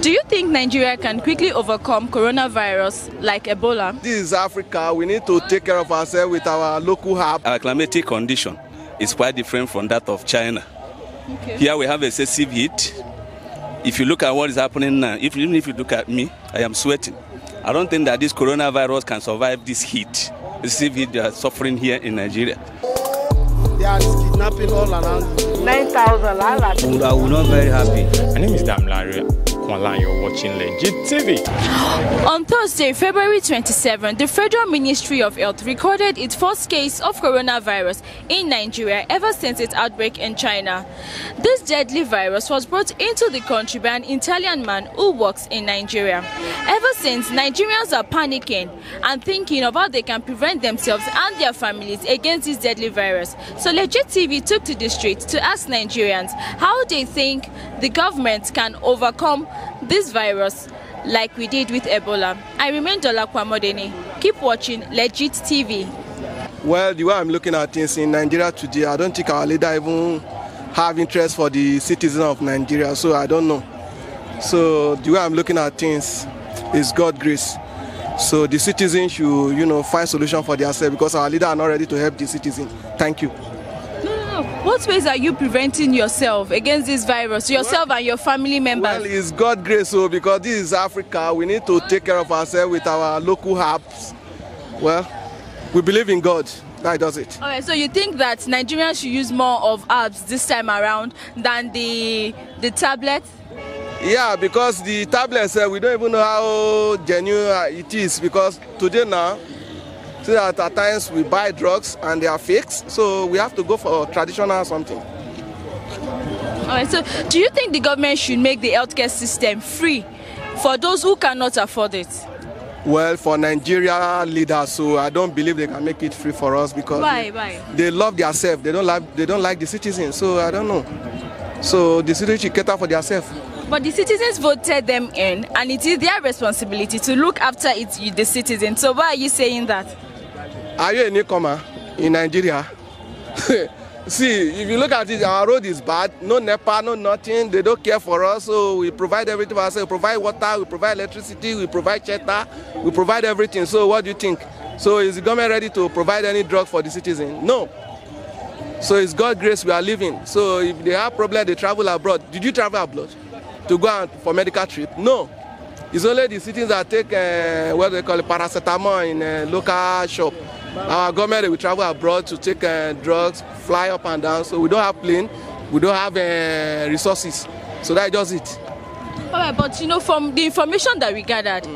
Do you think Nigeria can quickly overcome coronavirus like Ebola? This is Africa. We need to take care of ourselves with our local herb. Our climatic condition is quite different from that of China. Okay. Here we have excessive heat. If you look at what is happening now, even if you look at me, I am sweating. I don't think that this coronavirus can survive this heat. Excessive heat they are suffering here in Nigeria. They are kidnapping all around. 9,000. I will not very happy. My name is Damlaria. Online, you're watching Legit TV. On Thursday, February 27, the Federal Ministry of Health recorded its first case of coronavirus in Nigeria ever since its outbreak in China. This deadly virus was brought into the country by an Italian man who works in Nigeria. Ever since, Nigerians are panicking and thinking of how they can prevent themselves and their families against this deadly virus. So Legit TV took to the streets to ask Nigerians how they think the government can overcome this virus like we did with Ebola. I remain Dolakwa Modeni. Keep watching Legit TV. Well, the way I'm looking at things in Nigeria today, I don't think our leader even have interest for the citizens of Nigeria, so I don't know. So the way I'm looking at things is God's grace. So the citizens should, find solution for themselves because our leader are not ready to help the citizens. Thank you. What ways are you preventing yourself against this virus, yourself and your family members? Well, it's God's grace, because this is Africa. We need to take care of ourselves with our local herbs. Well, we believe in God. That does it. Okay, so you think that Nigerians should use more of herbs this time around than the tablets? Yeah, because the tablets, we don't even know how genuine it is, because today now, so that at times we buy drugs and they are fakes, so we have to go for traditional or something. Alright, so do you think the government should make the healthcare system free for those who cannot afford it? Well, for Nigeria leaders, so I don't believe they can make it free for us because Why? They love themselves. They don't like the citizens. So I don't know. So the citizens should cater for themselves. But the citizens voted them in, and it is their responsibility to look after the citizens. So why are you saying that? Are you a newcomer in Nigeria? See, if you look at it, our road is bad. No NEPA, no nothing. They don't care for us. So we provide everything for ourselves. We provide water, we provide electricity, we provide shelter, we provide everything. So what do you think? So is the government ready to provide any drug for the citizen? No. So it's God's grace we are living. So if they have problems, they travel abroad. Did you travel abroad to go out for medical trip? No. It's only the citizens that take what they call paracetamol in a local shop. Our government will travel abroad to take drugs, fly up and down. So we don't have plane, we don't have resources. So that's just it. All right, but from the information that we gathered,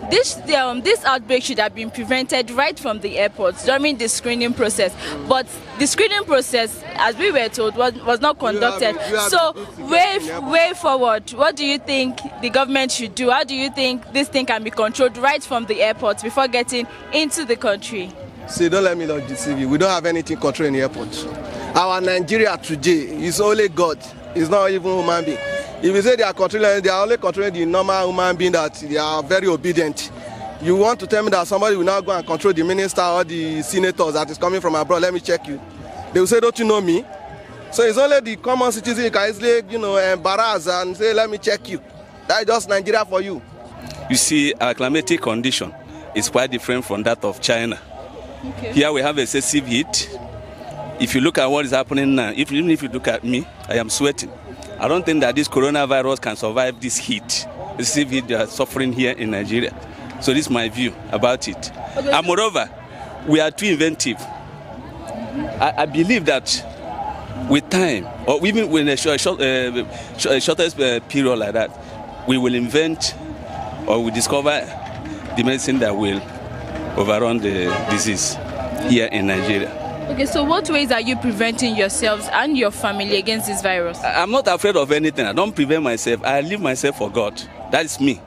this outbreak should have been prevented right from the airport during the screening process. But the screening process, as we were told, was not conducted. So way forward, what do you think the government should do? How do you think this thing can be controlled right from the airport before getting into the country? See, don't let me not deceive you. We don't have anything control in the airport. Our Nigeria today is only God. It's not even human being. If you say they are controlling, they are only controlling the normal human being that they are very obedient. You want to tell me that somebody will now go and control the minister or the senators that is coming from abroad? Let me check you. They will say, don't you know me? So it's only the common citizen who can easily, embarrass and say, let me check you. That is just Nigeria for you. You see, our climatic condition is quite different from that of China. Okay. Here we have excessive heat. If you look at what is happening now, even if you look at me, I am sweating. I don't think that this coronavirus can survive this heat. Excessive heat they are suffering here in Nigeria. So this is my view about it. Okay. And moreover, we are too inventive. I believe that with time, or even with a shortest period like that, we will invent or we discover the medicine that will overrun the disease here in Nigeria. Okay, so what ways are you preventing yourselves and your family against this virus? I'm not afraid of anything. I don't prevent myself. I leave myself for God. That is me.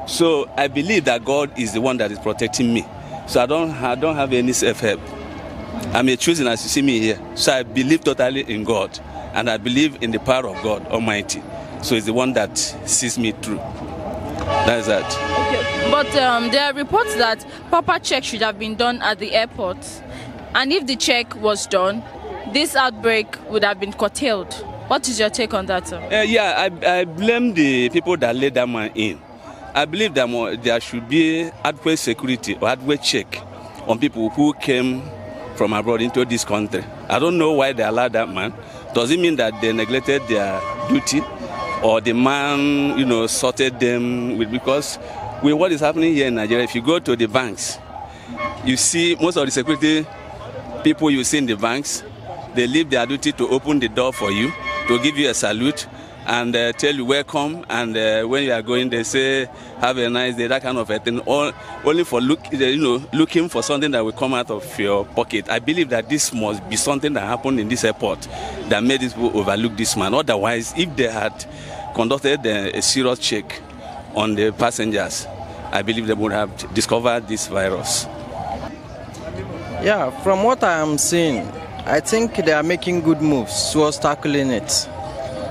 So I believe that God is the one that is protecting me. So I don't have any self-help. I'm a choosing as you see me here. So I believe totally in God. And I believe in the power of God Almighty. So it's the one that sees me through. That's that. Okay. But there are reports that proper checks should have been done at the airport. And if the check was done, this outbreak would have been curtailed. What is your take on that, sir? I blame the people that let that man in. I believe that there should be adequate security or adequate check on people who came from abroad into this country. I don't know why they allowed that man. Does it mean that they neglected their duty, or the man, sorted them with? Because with what is happening here in Nigeria, if you go to the banks, you see most of the security people you see in the banks, they leave their duty to open the door for you, to give you a salute, and tell you welcome, and when you are going, they say have a nice day, that kind of a thing, only for looking for something that will come out of your pocket. I believe that this must be something that happened in this airport that made these people overlook this man. Otherwise, if they had conducted a serious check on the passengers, I believe they would have discovered this virus. Yeah, from what I am seeing, I think they are making good moves towards tackling it.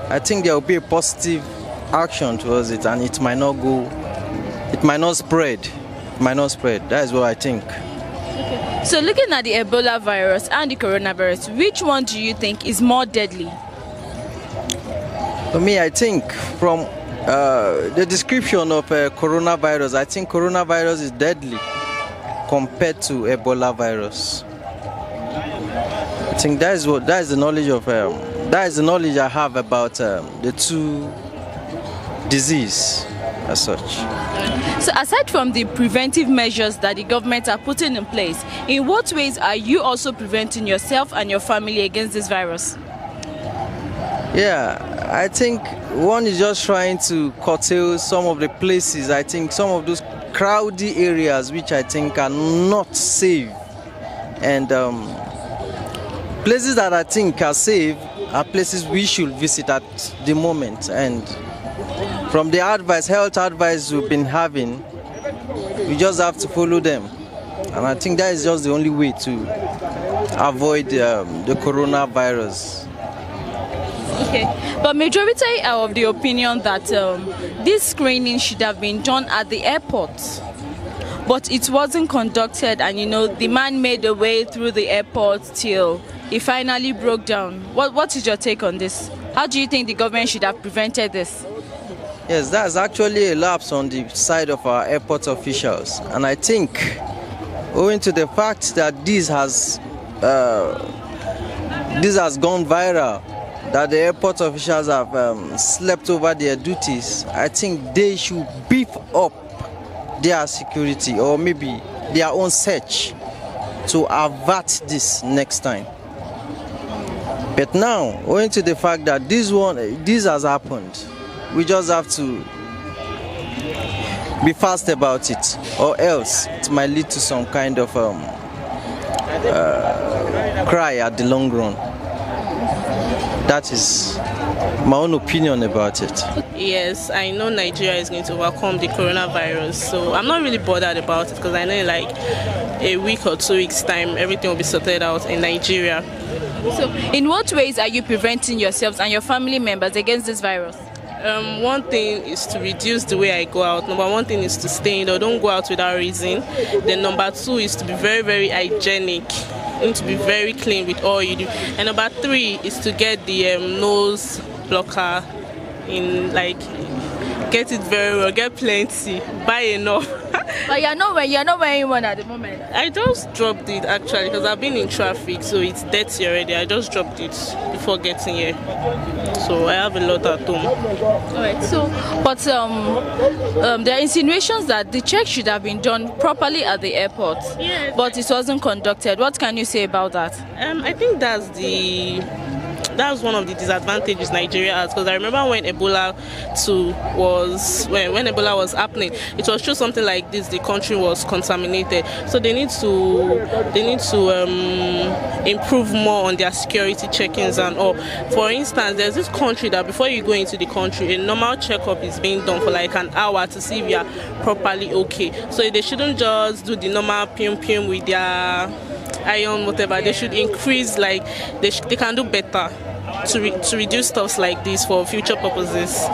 I think there will be a positive action towards it, and it might not spread. That is what I think. Okay. So looking at the Ebola virus and the coronavirus, which one do you think is more deadly? For me, I think from the description of coronavirus, I think coronavirus is deadly compared to Ebola virus. I think that is the knowledge I have about the two disease as such. So aside from the preventive measures that the government are putting in place, in what ways are you also preventing yourself and your family against this virus? Yeah, I think one is just trying to curtail some of the places. I think some of those crowded areas which I think are not safe, and places that I think are safe are places we should visit at the moment. And from the health advice we've been having, we just have to follow them. And I think that is just the only way to avoid the coronavirus. Okay, but majority are of the opinion that this screening should have been done at the airport, but it wasn't conducted, and the man made a way through the airport till he finally broke down. What is your take on this? How do you think the government should have prevented this? Yes, that's actually a lapse on the side of our airport officials, and I think owing to the fact that this has gone viral, that the airport officials have slept over their duties, I think they should beef up their security, or maybe their own search, to avert this next time. But now, owing to the fact that this has happened, we just have to be fast about it, or else it might lead to some kind of cry at the long run. That is my own opinion about it. Yes, I know Nigeria is going to overcome the coronavirus, so I'm not really bothered about it, because I know in like a week or 2 weeks' time, everything will be sorted out in Nigeria. So, in what ways are you preventing yourselves and your family members against this virus? One thing is to reduce the way I go out. Number one thing is to stay in, or don't go out without reason. Then number two is to be very, very hygienic. You need to be very clean with all you do. And number three is to get the nose blocker in, like, get it very well, get plenty, buy enough. But you're not wearing one at the moment. I just dropped it actually, because I've been in traffic, so it's dirty already. I just dropped it before getting here, so I have a lot at home. Alright, so but there are insinuations that the check should have been done properly at the airport, yes, but it wasn't conducted. What can you say about that? I think that's one of the disadvantages Nigeria has, because I remember when Ebola when Ebola was happening, it was just something like this. The country was contaminated, so they need to improve more on their security check-ins and all. For instance, there's this country that before you go into the country, a normal checkup is being done for like an hour to see if you are properly okay. So they shouldn't just do the normal pum with their iron, whatever. They should increase, like they can do better to reduce stuff like this for future purposes.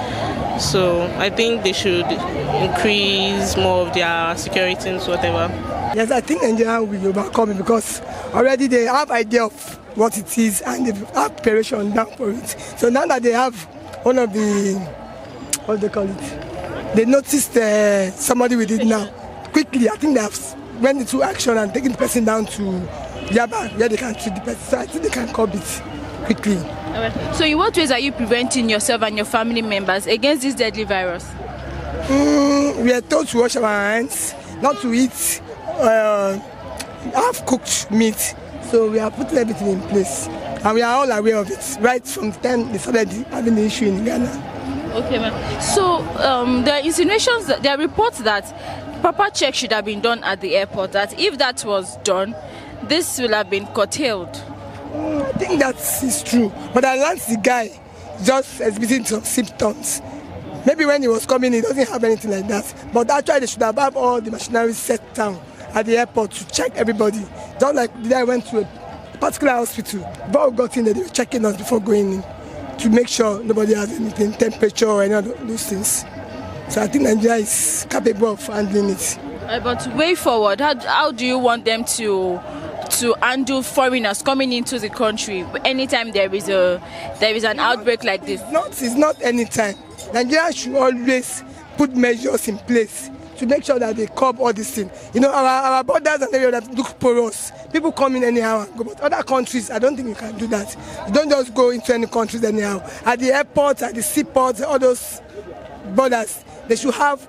So I think they should increase more of their security and whatever. Yes, I think Nigeria will overcome it, because already they have idea of what it is, and they have preparation down for it. So now that they have one of the, what do they call it? They noticed somebody with it now. Quickly, I think they have went into action and taken the person down to Yaba, where they can treat the person. So I think they can curb it quickly. So in what ways are you preventing yourself and your family members against this deadly virus? We are told to wash our hands, not to eat half-cooked meat. So we are putting everything in place. And we are all aware of it, right from the time they started having the issue in Ghana. Okay, ma'am. So there are insinuations, there are reports that proper check should have been done at the airport, that if that was done, this will have been curtailed. I think that is true. But I learned the guy just exhibiting some symptoms. Maybe when he was coming, he doesn't have anything like that. But actually, they should have all the machinery set down at the airport to check everybody. Just like the day I went to a particular hospital, before we got in there, they were checking us before going in to make sure nobody has anything, temperature or any of those things. So I think Nigeria is capable of handling it. But way forward, how do you want them to handle foreigners coming into the country anytime there is an outbreak like this? It's not anytime. Nigeria should always put measures in place to make sure that they curb all these things. You know, our borders and everywhere that look porous. People come in anyhow and go. But other countries, I don't think you can do that. You don't just go into any countries anyhow. At the airports, at the seaports, all those borders, they should have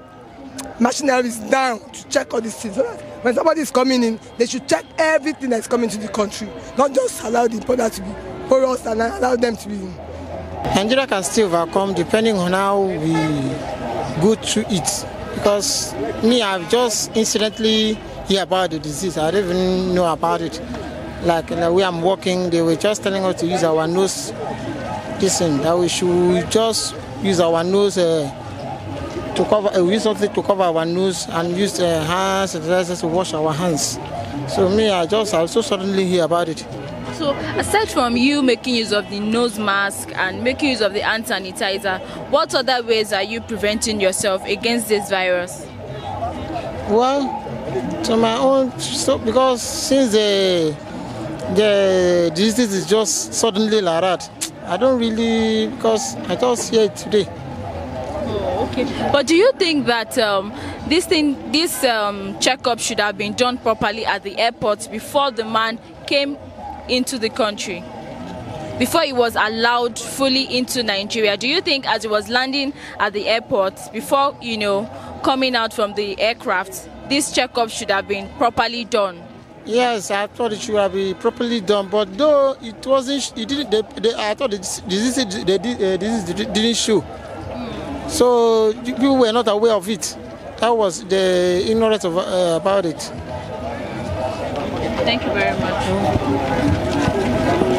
machineries down to check all these things. So that when somebody is coming in, they should check everything that's coming to the country. Not just allow the border to be porous and allow them to be in. Nigeria can still overcome depending on how we go through it. Because me, I've just incidentally hear about the disease. I don't even know about it. Like in the way I'm working, they were just telling us to use our nose. That we should just use our nose to cover. We use something to cover our nose and use hand sanitizers to wash our hands. So me, I also suddenly hear about it. So aside from you making use of the nose mask and making use of the hand sanitizer, what other ways are you preventing yourself against this virus? Well, to my own, because since the disease is just suddenly like that, I don't really, because I just hear it today. Oh, okay. But do you think that this checkup should have been done properly at the airport before the man came into the country, before he was allowed fully into Nigeria? Do you think as he was landing at the airport, before coming out from the aircraft, this checkup should have been properly done? Yes, I thought it should have been properly done, but though it wasn't, it didn't. I thought the disease didn't show, so people were not aware of it. That was the ignorance about it. Thank you very much.